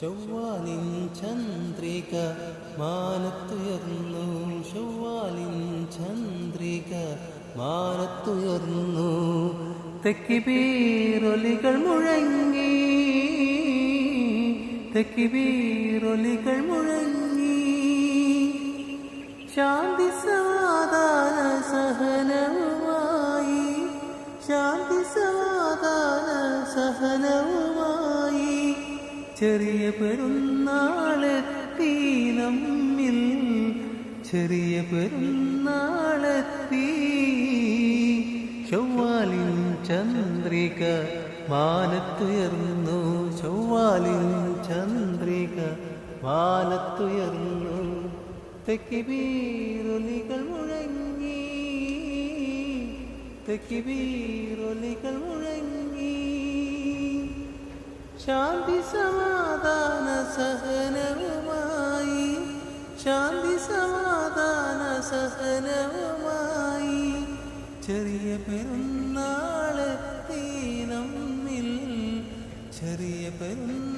ശൗവാലിൻ ചന്ദ്രിക മാനത്തുയർന്നു, ശൗവാലിൻ ചന്ദ്രിക മാനത്തുയർന്നു. തെക്കിബീറൊലികൾ മുഴങ്ങി, തെക്കിബീറൊലികൾ മുഴങ്ങി. ശാന്തി സമാധാന സഹനവുമായി, ശാന്തി സമാധാന സഹനവുമായി. ചെറിയ പെരുന്നാളെത്തി നമ്മിൽ, ചെറിയ പെരുന്നാളെത്തി. ശൗവാലിൻ ചന്ദ്രിക മാനത്തുയർന്നു, ശൗവാലിൻ ചന്ദ്രിക മാനത്തുയർന്നു. തെക്കിബീറൊലികൾ മുഴങ്ങി, തെക്കിബീറൊലികൾ മുഴങ്ങി. ശാന്തി സമാധാന സഹനവുമായി, ശാന്തി സമാധാന സഹനവുമായി. ചെറിയ പെരുന്നാളെത്തി നമ്മിൽ, ചെറിയ പെരുന്നാൾ.